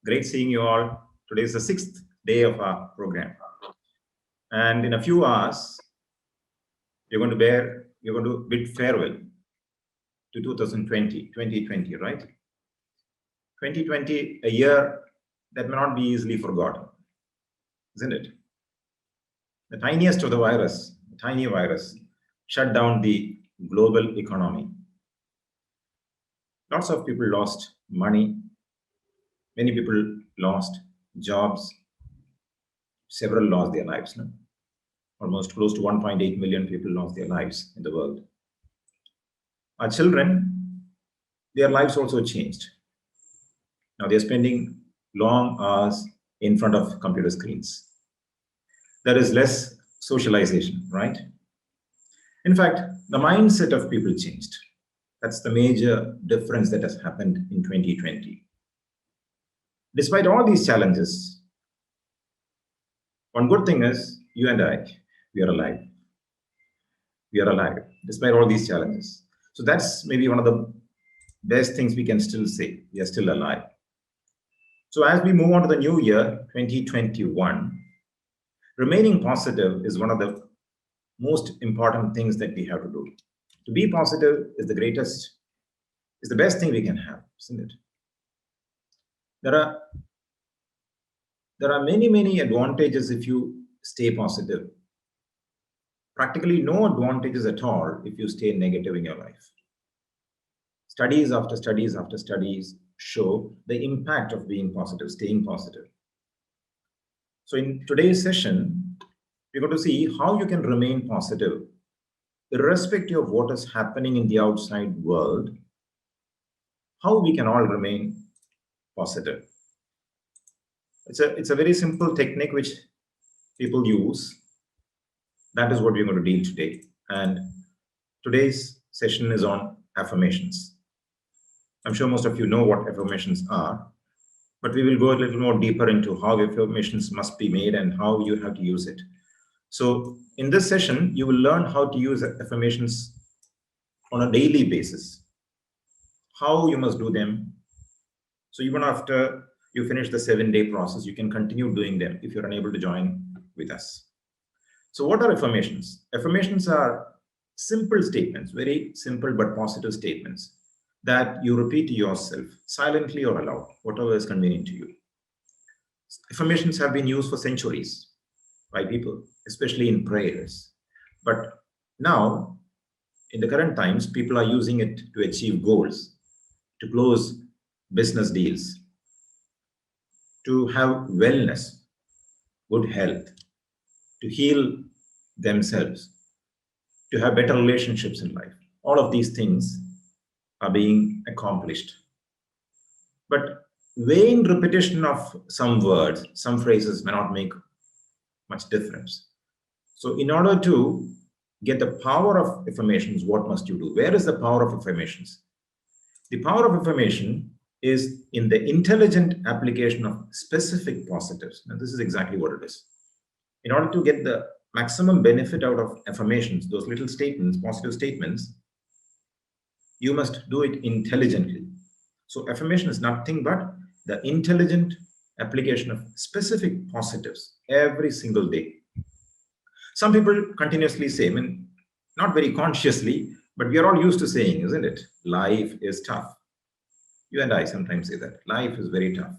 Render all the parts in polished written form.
Great seeing you all. Today is the 6th day of our program. And in a few hours, you're going to bid farewell to 2020, right? 2020, a year that may not be easily forgotten, isn't it? The tiniest of the virus, the tiny virus, shut down the global economy. Lots of people lost money. Many people lost jobs. Several lost their lives. No? Almost close to 1.8 million people lost their lives in the world. Our children, their lives also changed. Now they're spending long hours in front of computer screens. There is less socialization, right? In fact, the mindset of people changed. That's the major difference that has happened in 2020. Despite all these challenges, one good thing is you and I, we are alive. We are alive, despite all these challenges. So that's maybe one of the best things we can still say. We are still alive. So as we move on to the new year, 2021, remaining positive is one of the most important things that we have to do. To be positive is the best thing we can have, isn't it? There are many advantages if you stay positive. Practically no advantages at all if you stay negative in your life. Studies after studies after studies show the impact of being positive, staying positive. So in today's session, we're going to see how you can remain positive, irrespective of what is happening in the outside world, how we can all remain positive. It's a very simple technique which people use. That is what we're going to deal today. And today's session is on affirmations. I'm sure most of you know what affirmations are, but we will go a little more deeper into how affirmations must be made and how you have to use it. So in this session, you will learn how to use affirmations on a daily basis, how you must do them. So even after you finish the 7-day process, you can continue doing them if you're unable to join with us. So what are affirmations? Affirmations are simple statements, very simple but positive statements that you repeat to yourself silently or aloud, whatever is convenient to you. Affirmations have been used for centuries by people, especially in prayers. But now, in the current times, people are using it to achieve goals, to close business deals, to have wellness, good health, to heal themselves, to have better relationships in life. All of these things are being accomplished. But vain repetition of some words, some phrases may not make much difference. So in order to get the power of affirmations, what must you do? Where is the power of affirmations? The power of affirmation is in the intelligent application of specific positives. Now, this is exactly what it is. In order to get the maximum benefit out of affirmations, those little statements, positive statements, you must do it intelligently. So affirmation is nothing but the intelligent application of specific positives every single day. Some people continuously say, I mean, not very consciously, but we are all used to saying, isn't it? Life is tough. You and I sometimes say that. Life is very tough.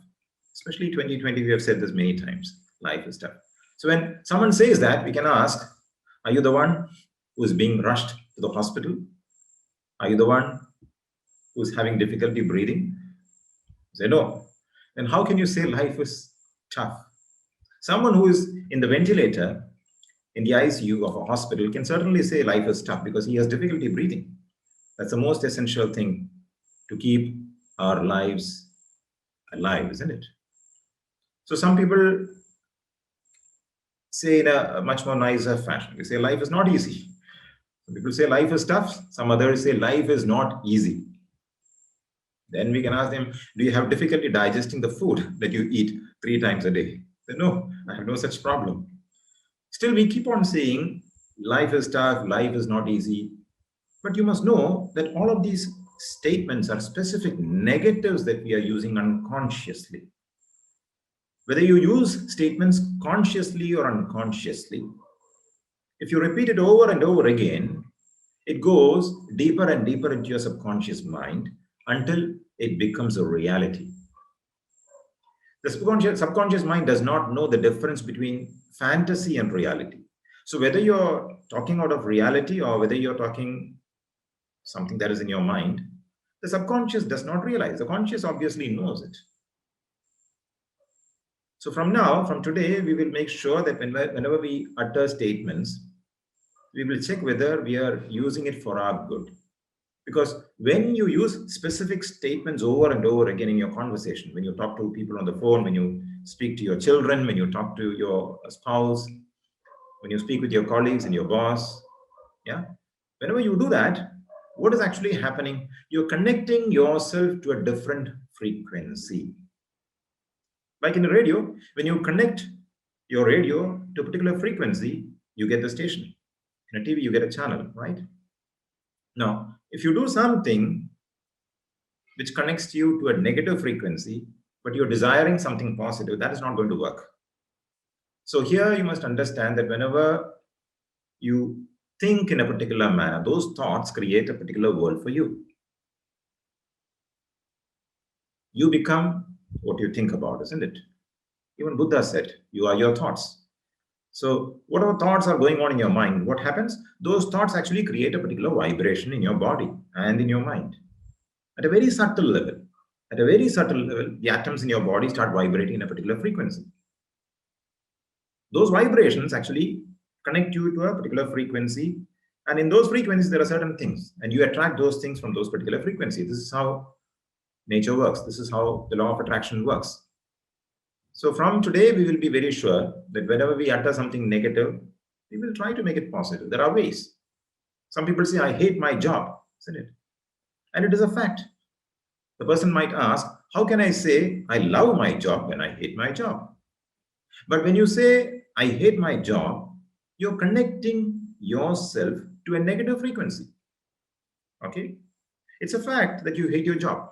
Especially 2020, we have said this many times. Life is tough. So when someone says that, we can ask, are you the one who is being rushed to the hospital? Are you the one who is having difficulty breathing? Say no. Then how can you say life is tough? Someone who is in the ventilator, in the ICU of a hospital, can certainly say life is tough because he has difficulty breathing. That's the most essential thing to keep our lives alive, isn't it? So some people say in a much more nicer fashion. They say life is not easy. Some people say life is tough. Some others say life is not easy. Then we can ask them, do you have difficulty digesting the food that you eat 3 times a day? They say, no, I have no such problem. Still, we keep on saying life is tough, life is not easy. But you must know that all of these statements are specific negatives that we are using unconsciously. Whether you use statements consciously or unconsciously, if you repeat it over and over again, it goes deeper and deeper into your subconscious mind until it becomes a reality. The subconscious mind does not know the difference between fantasy and reality. So whether you're talking out of reality or whether you're talking something that is in your mind, the subconscious does not realize. The conscious obviously knows it. So from today, we will make sure that whenever we utter statements, we will check whether we are using it for our good. Because when you use specific statements over and over again in your conversation, when you talk to people on the phone, when you speak to your children, when you talk to your spouse, when you speak with your colleagues and your boss, yeah, whenever you do that, what is actually happening? You're connecting yourself to a different frequency. Like in a radio, when you connect your radio to a particular frequency, you get the station. In a TV, you get a channel, right? Now, if you do something which connects you to a negative frequency, but you're desiring something positive, that is not going to work. So here you must understand that whenever you think in a particular manner, those thoughts create a particular world for you. You become what you think about, isn't it? Even Buddha said, you are your thoughts. So whatever thoughts are going on in your mind, what happens? Those thoughts actually create a particular vibration in your body and in your mind. At a very subtle level, the atoms in your body start vibrating in a particular frequency. Those vibrations actually connect you to a particular frequency. And in those frequencies, there are certain things. And you attract those things from those particular frequencies. This is how nature works. This is how the law of attraction works. So from today, we will be very sure that whenever we utter something negative, we will try to make it positive. There are ways. Some people say, I hate my job, isn't it? And it is a fact. The person might ask, how can I say I love my job when I hate my job? But when you say, I hate my job, you're connecting yourself to a negative frequency. Okay? It's a fact that you hate your job.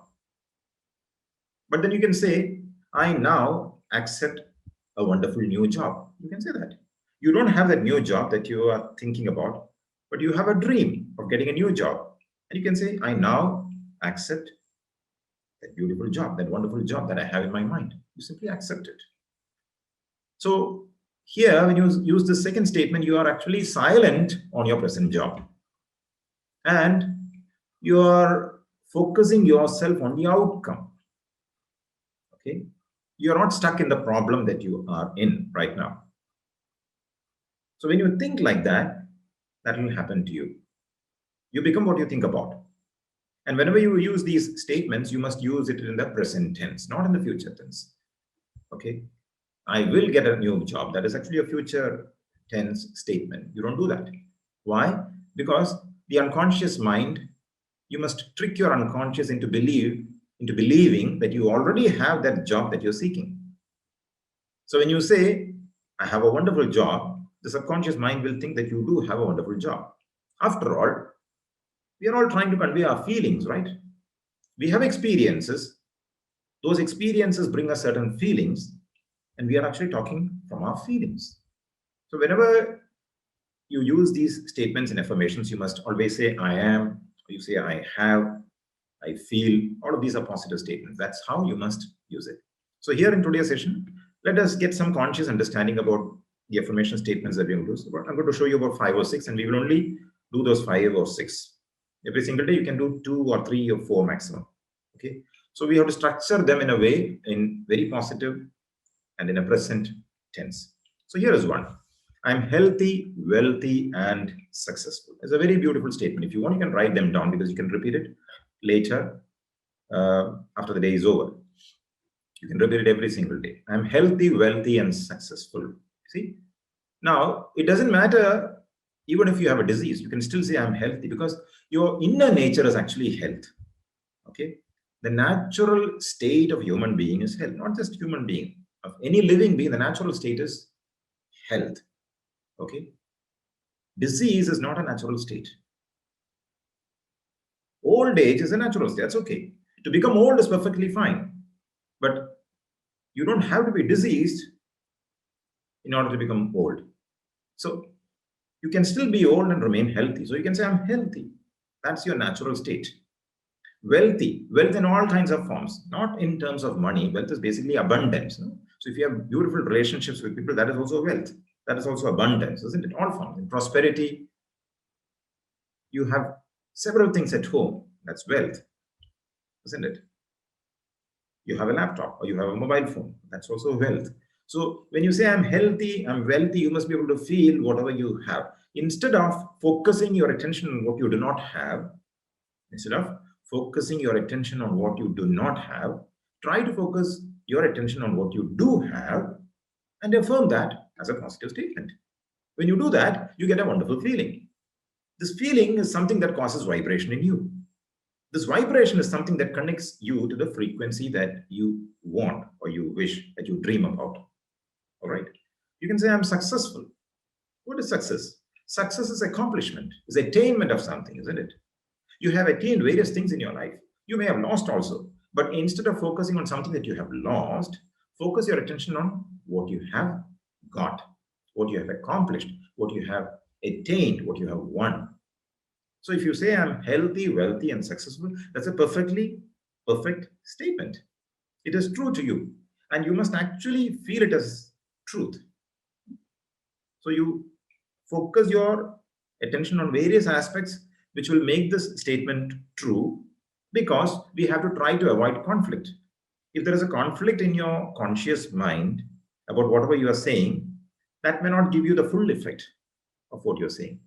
But then you can say, I now accept a wonderful new job. You can say that. You don't have that new job that you are thinking about, but you have a dream of getting a new job. And you can say, I now accept that beautiful job, that wonderful job that I have in my mind. You simply accept it. So here, when you use the second statement, you are actually silent on your present job. And you are focusing yourself on the outcome. Okay? You're not stuck in the problem that you are in right now. So when you think like that, that will happen to you. You become what you think about. And whenever you use these statements, you must use it in the present tense, not in the future tense. Okay? I will get a new job. That is actually a future tense statement. You don't do that. Why? Because the unconscious mind, you must trick your unconscious into believing that you already have that job that you're seeking. So when you say, I have a wonderful job, the subconscious mind will think that you do have a wonderful job. After all, we are all trying to convey our feelings, right? We have experiences. Those experiences bring us certain feelings, and we are actually talking from our feelings. So whenever you use these statements and affirmations, you must always say, I am, or you say, I have, I feel. All of these are positive statements. That's how you must use it. So here in today's session, let us get some conscious understanding about the affirmation statements that we're going to do. I'm going to show you about 5 or 6, and we will only do those 5 or 6. Every single day, you can do 2 or 3 or 4 maximum. Okay. So we have to structure them in a way, in very positive and in a present tense. So here is one. I'm healthy, wealthy, and successful. It's a very beautiful statement. If you want, you can write them down because you can repeat it later after the day is over. You can repeat it every single day. I'm healthy, wealthy, and successful. See? Now, it doesn't matter even if you have a disease, you can still say I'm healthy because your inner nature is actually health. Okay? The natural state of human being is health, not just human being. Of any living being, the natural state is health. Okay? Disease is not a natural state. Old age is a natural state. That's okay. To become old is perfectly fine. But You don't have to be diseased in order to become old. So you can still be old and remain healthy. So you can say, I'm healthy. That's your natural state. Wealthy, wealth in all kinds of forms, not in terms of money. Wealth is basically abundance. No? So if you have beautiful relationships with people, that is also wealth. That is also abundance, isn't it? All forms. In prosperity, you have several things at home. That's wealth, isn't it? You have a laptop or you have a mobile phone. That's also wealth. So when you say I'm healthy, I'm wealthy, you must be able to feel whatever you have. Instead of focusing your attention on what you do not have, instead of focusing your attention on what you do not have, try to focus your attention on what you do have and affirm that as a positive statement. When you do that, you get a wonderful feeling. This feeling is something that causes vibration in you. This vibration is something that connects you to the frequency that you want or you wish, that you dream about. All right. You can say, I'm successful. What is success? Success is accomplishment, is attainment of something, isn't it? You have attained various things in your life. You may have lost also. But instead of focusing on something that you have lost, focus your attention on what you have got, what you have accomplished, what you have attained, what you have won. So if you say I'm healthy, wealthy, and successful, that's a perfect statement. It is true to you. And you must actually feel it as truth. So you focus your attention on various aspects which will make this statement true, because we have to try to avoid conflict. If there is a conflict in your conscious mind about whatever you are saying, that may not give you the full effect of what you're saying.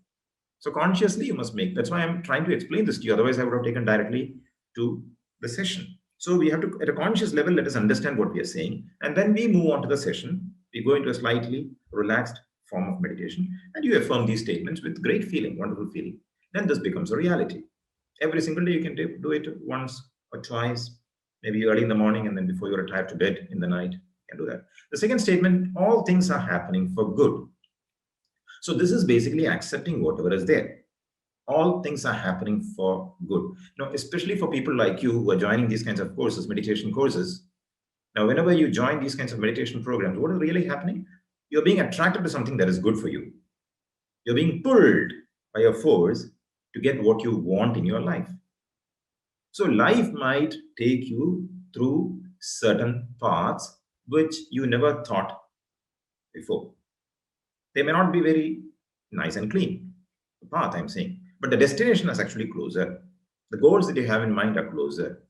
So consciously you must make. That's why I'm trying to explain this to you. Otherwise, I would have taken directly to the session. So we have to, at a conscious level, let us understand what we are saying. And then we move on to the session. We go into a slightly relaxed form of meditation. And you affirm these statements with great feeling, wonderful feeling. Then this becomes a reality. Every single day you can do it once or twice, maybe early in the morning and then before you retire to bed in the night. You can do that. The second statement, all things are happening for good. So this is basically accepting whatever is there. All things are happening for good. Now, especially for people like you who are joining these kinds of courses, meditation courses. Now, whenever you join these kinds of meditation programs, what is really happening? You're being attracted to something that is good for you. You're being pulled by a force to get what you want in your life. So life might take you through certain paths which you never thought before. They may not be very nice and clean, the path I'm saying, but the destination is actually closer. The goals that you have in mind are closer.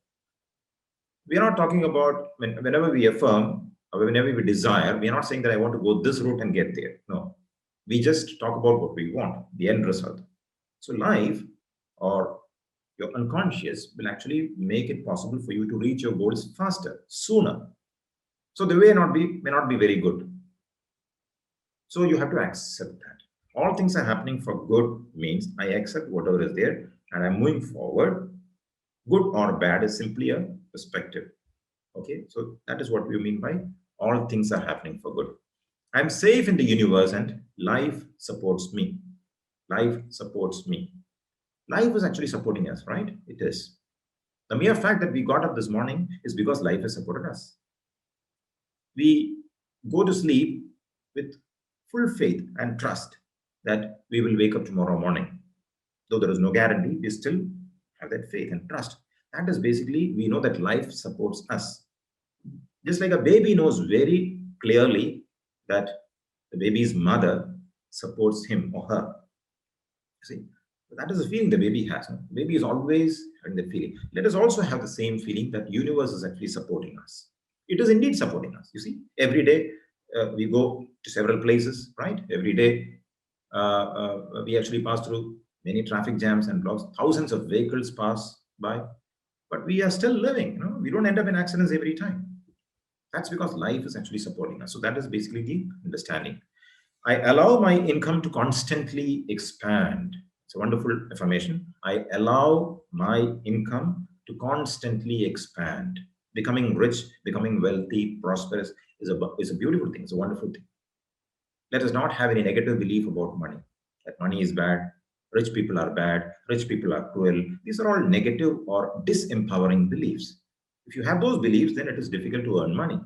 We are not talking about whenever we affirm or whenever we desire, we are not saying that I want to go this route and get there. No, we just talk about what we want, the end result. So life or your unconscious will actually make it possible for you to reach your goals faster, sooner. So the way may not be very good. So you have to accept that. All things are happening for good means I accept whatever is there and I'm moving forward. Good or bad is simply a perspective. Okay, so that is what we mean by all things are happening for good. I'm safe in the universe and life supports me. Life supports me. Life is actually supporting us, right? It is. The mere fact that we got up this morning is because life has supported us. We go to sleep with full faith and trust that we will wake up tomorrow morning. Though there is no guarantee, we still have that faith and trust. That is basically, we know that life supports us. Just like a baby knows very clearly that the baby's mother supports him or her. See, that is the feeling the baby has. No? The baby is always having that feeling. Let us also have the same feeling that universe is actually supporting us. It is indeed supporting us. You see, every day we go to several places, right? Every day we actually pass through many traffic jams and blocks. Thousands of vehicles pass by, but we are still living. You know, we don't end up in accidents every time. That's because life is actually supporting us. So that is basically the understanding. I allow my income to constantly expand. It's a wonderful affirmation. I allow my income to constantly expand. Becoming rich, becoming wealthy, prosperous is a beautiful thing. It's a wonderful thing. Let us not have any negative belief about money, that money is bad, rich people are bad, rich people are cruel. These are all negative or disempowering beliefs. If you have those beliefs, then it is difficult to earn money.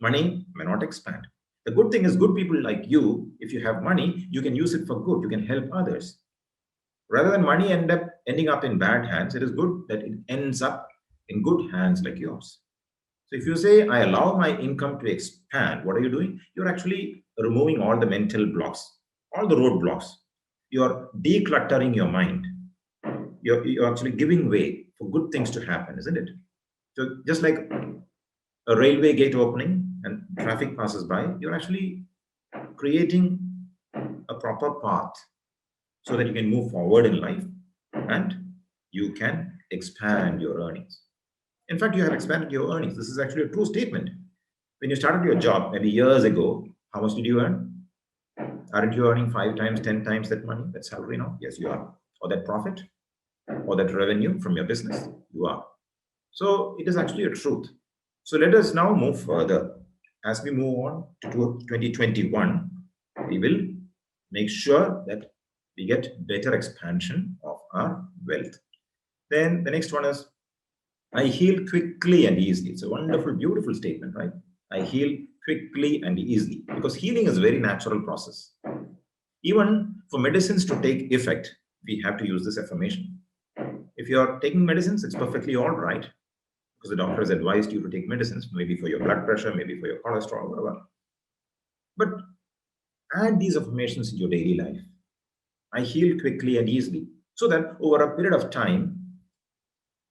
Money may not expand. The good thing is, good people like you, if you have money, you can use it for good. You can help others. Rather than money ending up in bad hands, it is good that it ends up in good hands like yours. So if you say, I allow my income to expand, what are you doing? You're actually removing all the mental blocks, all the roadblocks. You're decluttering your mind. You're actually giving way for good things to happen, isn't it? So just like a railway gate opening and traffic passes by, you're actually creating a proper path so that you can move forward in life and you can expand your earnings. In fact, you have expanded your earnings. This is actually a true statement. When you started your job maybe years ago, how much did you earn? Aren't you earning 5 times, 10 times that money, that salary now? Yes, you are. Or that profit, or that revenue from your business, you are. So it is actually a truth. So let us now move further. As we move on to 2021, we will make sure that we get better expansion of our wealth. Then the next one is, I heal quickly and easily. It's a wonderful, beautiful statement, right? I heal quickly and easily, because healing is a very natural process. Even for medicines to take effect, we have to use this affirmation. If you are taking medicines, it's perfectly all right, because the doctor has advised you to take medicines, maybe for your blood pressure, maybe for your cholesterol, whatever. But add these affirmations in your daily life. I heal quickly and easily, so that over a period of time,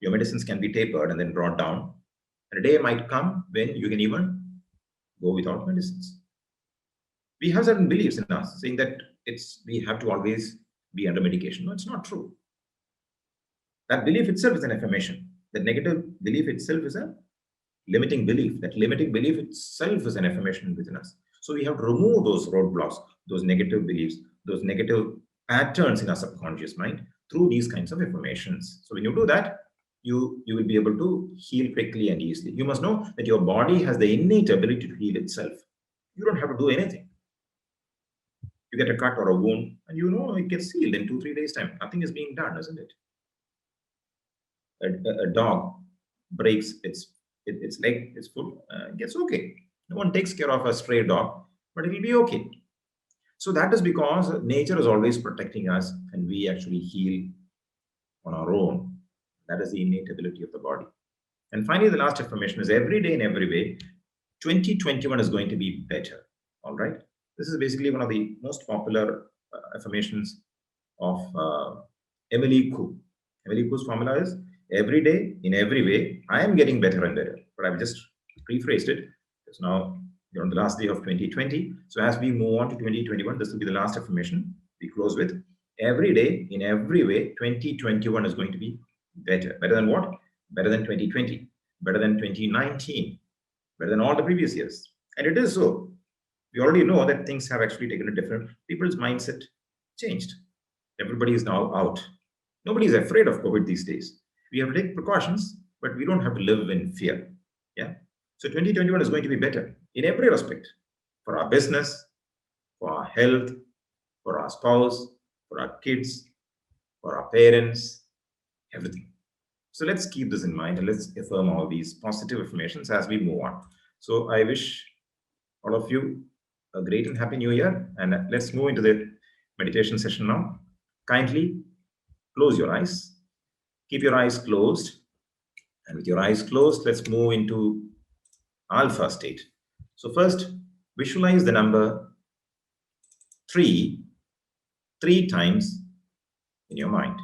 your medicines can be tapered and then brought down. And a day might come when you can even go without medicines. We have certain beliefs in us saying that we have to always be under medication. No, it's not true. That belief itself is an affirmation. That negative belief itself is a limiting belief. That limiting belief itself is an affirmation within us. So we have to remove those roadblocks, those negative beliefs, those negative patterns in our subconscious mind through these kinds of affirmations. So when you do that, you will be able to heal quickly and easily. You must know that your body has the innate ability to heal itself. You don't have to do anything. You get a cut or a wound, and you know it gets healed in 2-3 days' time. Nothing is being done, isn't it? A dog breaks its leg, its foot, gets okay. No one takes care of a stray dog, but it will be okay. So that is because nature is always protecting us, and we actually heal on our own. That is the innate ability of the body. And finally, the last affirmation is, every day in every way, 2021 is going to be better. All right. This is basically one of the most popular affirmations of Emily Koo. Emily Koo's formula is, every day in every way, I am getting better and better. But I've just rephrased it. Because now you're on the last day of 2020. So as we move on to 2021, this will be the last affirmation we close with. Every day in every way, 2021 is going to be better. Better than what? Better than 2020. Better than 2019. Better than all the previous years. And it is so. We already know that things have actually taken a different, people's mindset changed. Everybody is now out. Nobody is afraid of COVID these days. We have to take precautions, but we don't have to live in fear. Yeah. So 2021 is going to be better in every respect, for our business, for our health, for our spouse, for our kids, for our parents, everything. So let's keep this in mind and let's affirm all these positive affirmations as we move on. So I wish all of you a great and happy new year. And let's move into the meditation session now. Kindly close your eyes. Keep your eyes closed. And with your eyes closed, let's move into alpha state. So first, visualize the number 3 times in your mind.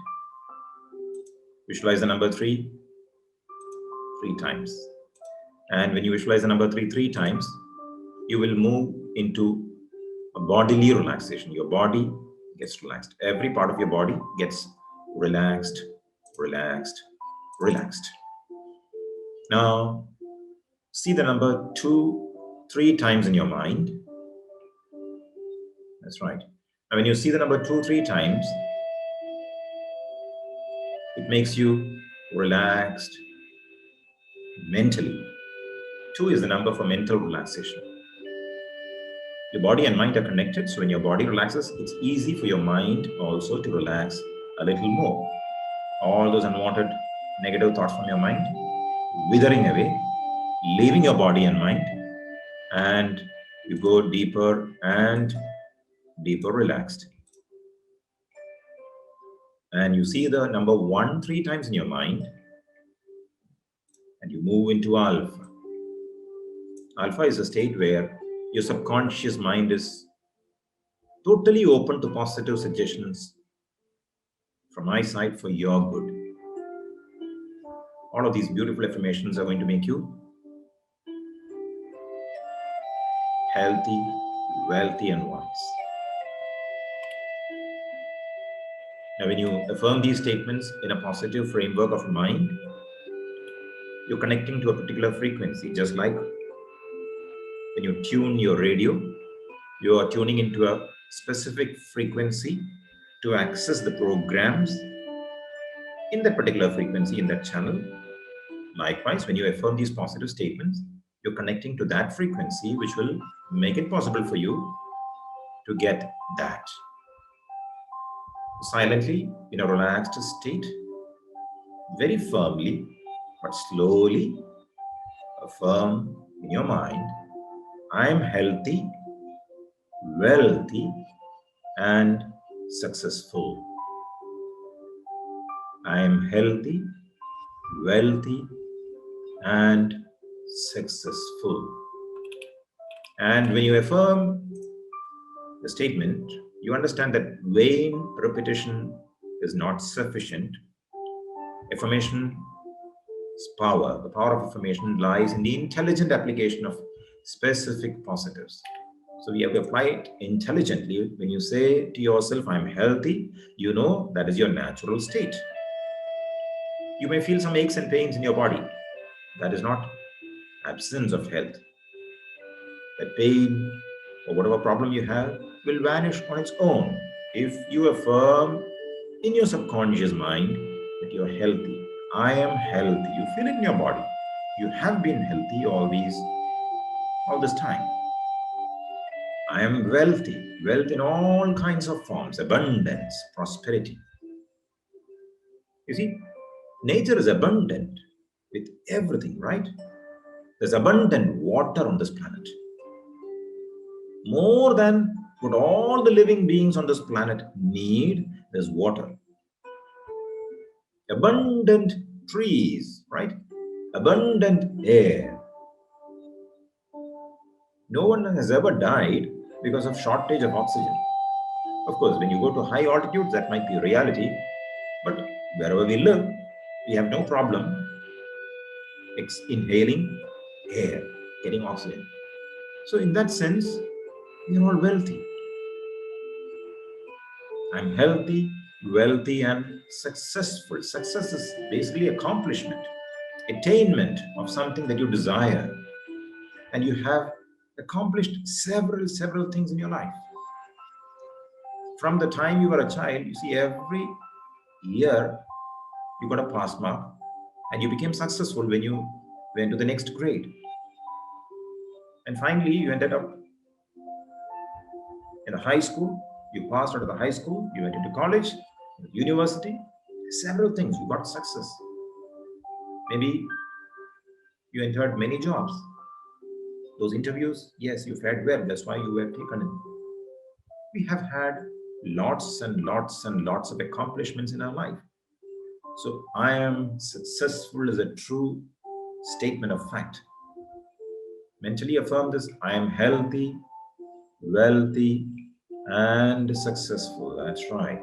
Visualize the number 3 times. And when you visualize the number 3 times, you will move into a bodily relaxation. Your body gets relaxed. Every part of your body gets relaxed, relaxed, relaxed. Now, see the number 3 times in your mind. That's right. Now, when you see the number 3 times, it makes you relaxed mentally. 2 is the number for mental relaxation. Your body and mind are connected, so when your body relaxes, it's easy for your mind also to relax a little more. All those unwanted negative thoughts from your mind withering away, leaving your body and mind, and you go deeper and deeper relaxed. And you see the number 1 3 times in your mind, and you move into alpha. Alpha is a state where your subconscious mind is totally open to positive suggestions from my side for your good. All of these beautiful affirmations are going to make you healthy, wealthy, and wise. Now, when you affirm these statements in a positive framework of mind, you're connecting to a particular frequency. Just like when you tune your radio, you are tuning into a specific frequency to access the programs in that particular frequency, in that channel. Likewise, when you affirm these positive statements, you're connecting to that frequency, which will make it possible for you to get that. Silently, in a relaxed state, very firmly but slowly affirm in your mind, I am healthy, wealthy, and successful. I am healthy, wealthy, and successful. And when you affirm the statement, you understand that vain repetition is not sufficient. Affirmation's power, the power of affirmation, lies in the intelligent application of specific positives. So we have to apply it intelligently. When you say to yourself, I'm healthy, you know that is your natural state. You may feel some aches and pains in your body. That is not absence of health. That pain or whatever problem you have will vanish on its own if you affirm in your subconscious mind that you're healthy. I am healthy. You feel it in your body. You have been healthy all this time. I am wealthy. Wealth in all kinds of forms, abundance, prosperity. You see, nature is abundant with everything, right? There's abundant water on this planet. More than what all the living beings on this planet need, there's water. Abundant trees, right? Abundant air. No one has ever died because of shortage of oxygen. Of course, when you go to high altitudes, that might be reality. But wherever we live, we have no problem inhaling air, getting oxygen. So in that sense, we are all wealthy. I'm healthy, wealthy, and successful. Success is basically accomplishment, attainment of something that you desire. And you have accomplished several things in your life. From the time you were a child, you see, every year you got a pass mark and you became successful when you went to the next grade. And finally, you ended up in the high school. You passed out of the high school, you went into college, university, several things. You got success. Maybe you entered many jobs. Those interviews, yes, you fared well. That's why you were taken in. We have had lots and lots and lots of accomplishments in our life. So I am successful is a true statement of fact. Mentally affirm this. I am healthy, wealthy, and successful. That's right.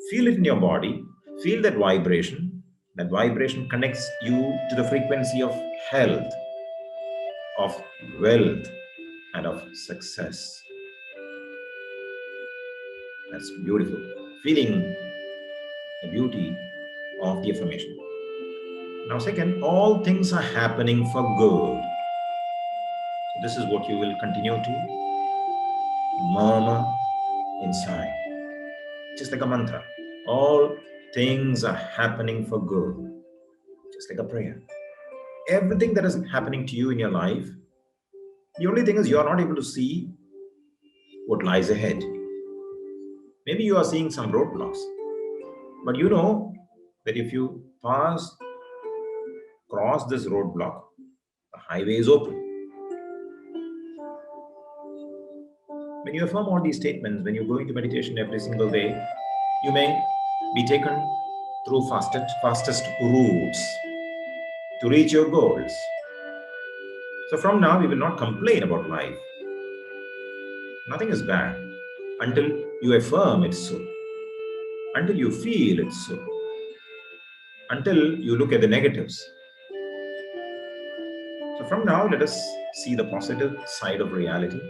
Feel it in your body. Feel that vibration. That vibration connects you to the frequency of health, of wealth, and of success. That's beautiful. Feeling the beauty of the affirmation. Now, second, all things are happening for good. So this is what you will continue to murmur inside, just like a mantra. All things are happening for good, just like a prayer. Everything that is happening to you in your life, the only thing is you are not able to see what lies ahead. Maybe you are seeing some roadblocks, but you know that if you cross this roadblock, the highway is open. When you affirm all these statements, when you go into meditation every single day, you may be taken through fastest routes to reach your goals. So from now, we will not complain about life. Nothing is bad until you affirm it's so, until you feel it's so, until you look at the negatives. So from now, let us see the positive side of reality.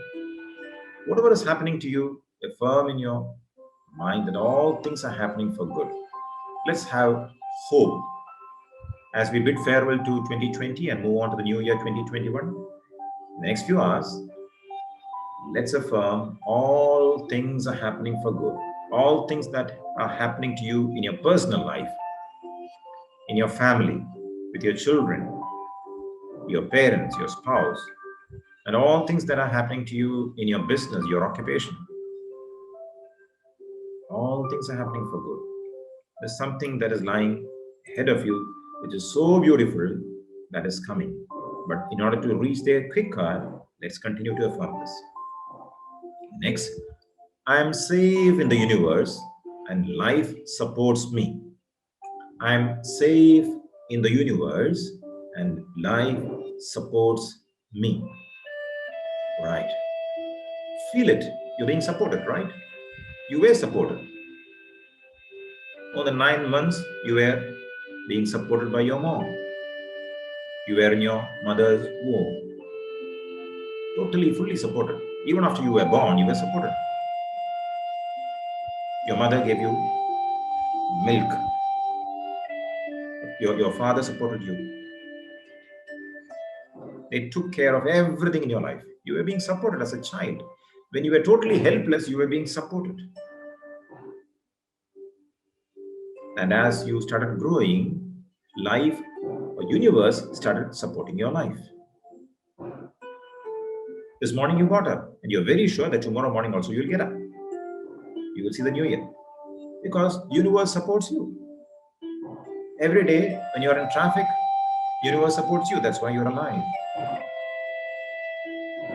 Whatever is happening to you, affirm in your mind that all things are happening for good. Let's have hope as we bid farewell to 2020 and move on to the new year 2021. In the next few hours, let's affirm all things are happening for good. All things that are happening to you in your personal life, in your family, with your children, your parents, your spouse, and all things that are happening to you in your business, your occupation. All things are happening for good. There's something that is lying ahead of you, which is so beautiful, that is coming. But in order to reach there quicker, let's continue to affirm this. Next, I am safe in the universe and life supports me. I am safe in the universe and life supports me. Right. Feel it. You're being supported, right? You were supported. More than 9 months, you were being supported by your mom. You were in your mother's womb. Totally, fully supported. Even after you were born, you were supported. Your mother gave you milk. Your father supported you. They took care of everything in your life. You were being supported as a child. When you were totally helpless, you were being supported. And as you started growing, life or universe started supporting your life. This morning you got up and you're very sure that tomorrow morning also you'll get up. You will see the new year. Because universe supports you. Every day when you're in traffic, universe supports you. That's why you're alive.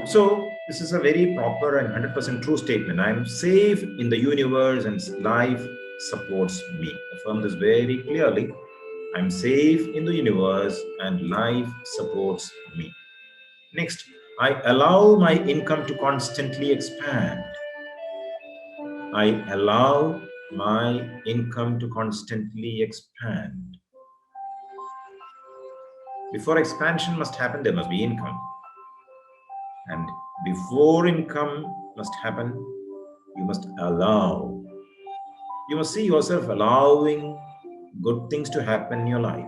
So this is a very proper and 100% true statement. I'm safe in the universe and life supports me. Affirm this very clearly. I'm safe in the universe and life supports me. Next, I allow my income to constantly expand. I allow my income to constantly expand. Before expansion must happen, there must be income. And before income must happen, you must allow. You must see yourself allowing good things to happen in your life.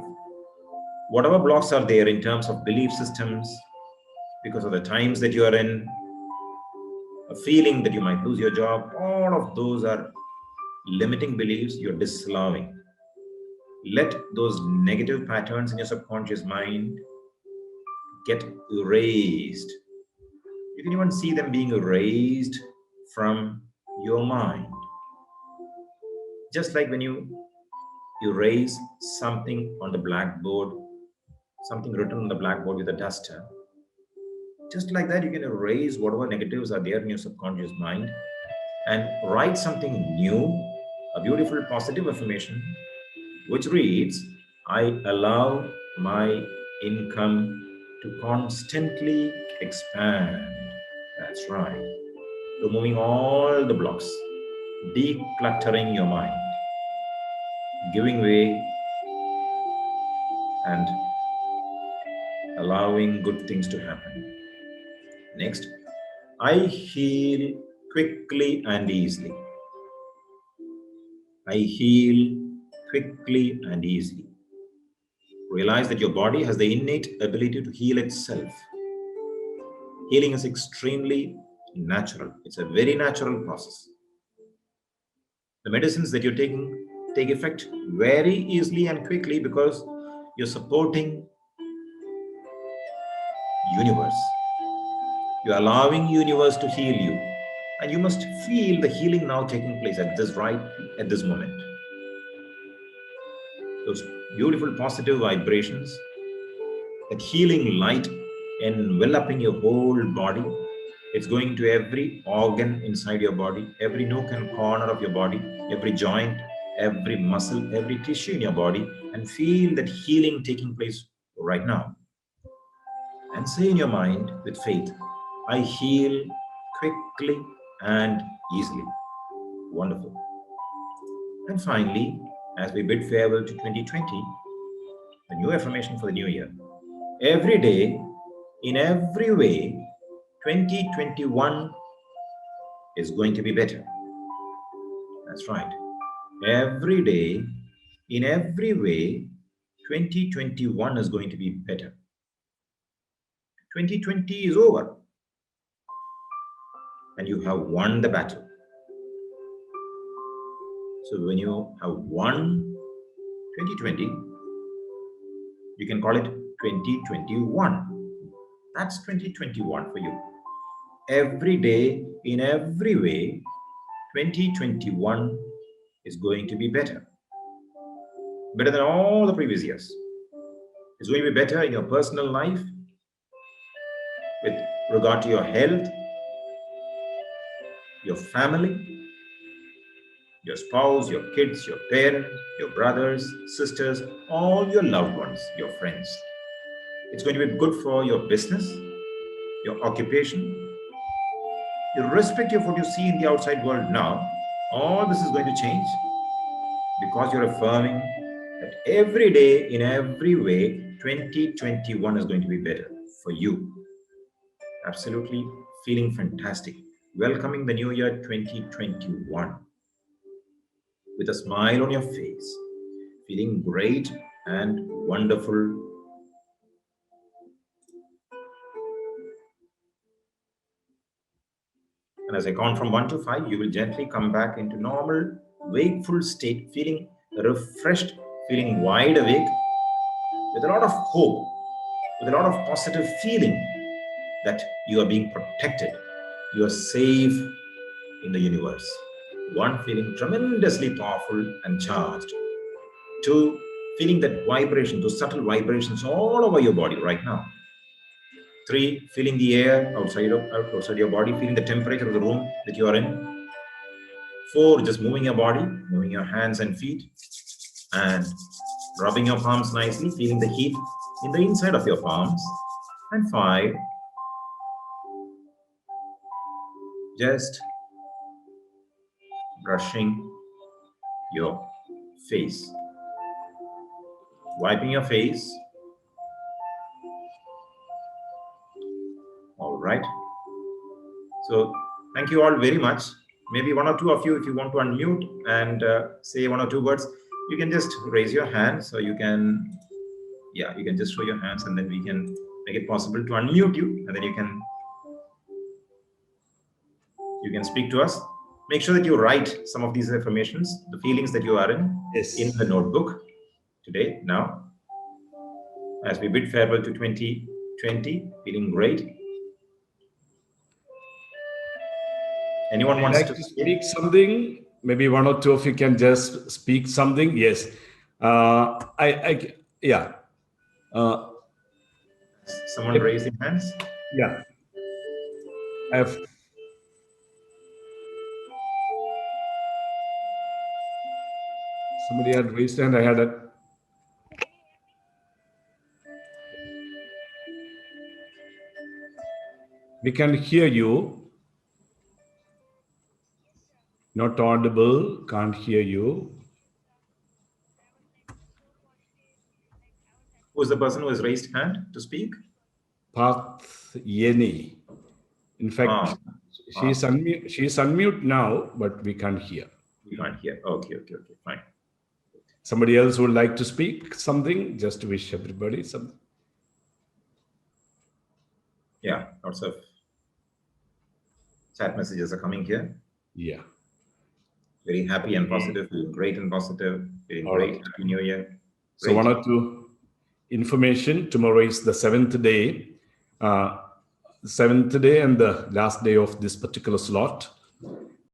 Whatever blocks are there in terms of belief systems, because of the times that you are in, a feeling that you might lose your job, all of those are limiting beliefs you're disallowing. Let those negative patterns in your subconscious mind get erased. You can even see them being erased from your mind. Just like when you erase something on the blackboard, something written on the blackboard with a duster, just like that, you can erase whatever negatives are there in your subconscious mind and write something new, a beautiful positive affirmation, which reads, I allow my income to constantly expand. That's right. Removing all the blocks, decluttering your mind, giving way and allowing good things to happen. Next, I heal quickly and easily. I heal quickly and easily. Realize that your body has the innate ability to heal itself. Healing is extremely natural. It's a very natural process. The medicines that you're taking take effect very easily and quickly because you're supporting universe. You're allowing universe to heal you. And you must feel the healing now taking place at this moment. Those beautiful positive vibrations, that healing light enveloping your whole body, It's going to every organ inside your body, every nook and corner of your body, every joint, every muscle, every tissue in your body, and feel that healing taking place right now. And say in your mind with faith, I heal quickly and easily. Wonderful. And finally, as we bid farewell to 2020, the new affirmation for the new year. Every day, in every way, 2021 is going to be better. That's right. Every day, in every way, 2021 is going to be better. 2020 is over, and you have won the battle. So when you have won 2020, you can call it 2021. That's 2021 for you. Every day, in every way, 2021 is going to be better. Better than all the previous years. It's going to be better in your personal life, with regard to your health, your family, your spouse, your kids, your parents, your brothers, sisters, all your loved ones, your friends. It's going to be good for your business, your occupation, irrespective of what you see in the outside world now. All this is going to change because you're affirming that every day, in every way, 2021 is going to be better for you. Absolutely feeling fantastic. Welcoming the new year 2021 with a smile on your face, feeling great and wonderful. And as I count from 1 to 5, you will gently come back into normal, wakeful state, feeling refreshed, feeling wide awake, with a lot of hope, with a lot of positive feeling that you are being protected, you are safe in the universe. 1, feeling tremendously powerful and charged. 2, feeling that vibration, those subtle vibrations all over your body right now. 3, feeling the air outside your body, feeling the temperature of the room that you are in. 4, just moving your body, moving your hands and feet, and rubbing your palms nicely, feeling the heat in the inside of your palms. And 5, just brushing your face, wiping your face. All right. So thank you all very much. Maybe 1 or 2 of you, if you want to unmute and say 1 or 2 words, you can just raise your hand. So you can, you can just show your hands, and then we can make it possible to unmute you, and then you can speak to us. Make sure that you write some of these affirmations, the feelings that you are in the notebook today, now, as we bid farewell to 2020, feeling great. Anyone wants to speak something? Maybe 1 or 2 of you can just speak something. Yes. Someone raising hands? Yeah. I have. Somebody had raised hand. I had a. We can hear you. Not audible. Can't hear you. Who is the person who has raised hand to speak? Path Yeni. In fact, she's unmute now, but we can't hear. We can't hear. Okay, fine. Somebody else would like to speak something, just to wish everybody something. Yeah, lots of chat messages are coming here. Yeah. Very happy and positive, feeling great and positive, feeling great. Happy New Year. Great. So 1 or 2 information. Tomorrow is the 7th day. 7th day and the last day of this particular slot.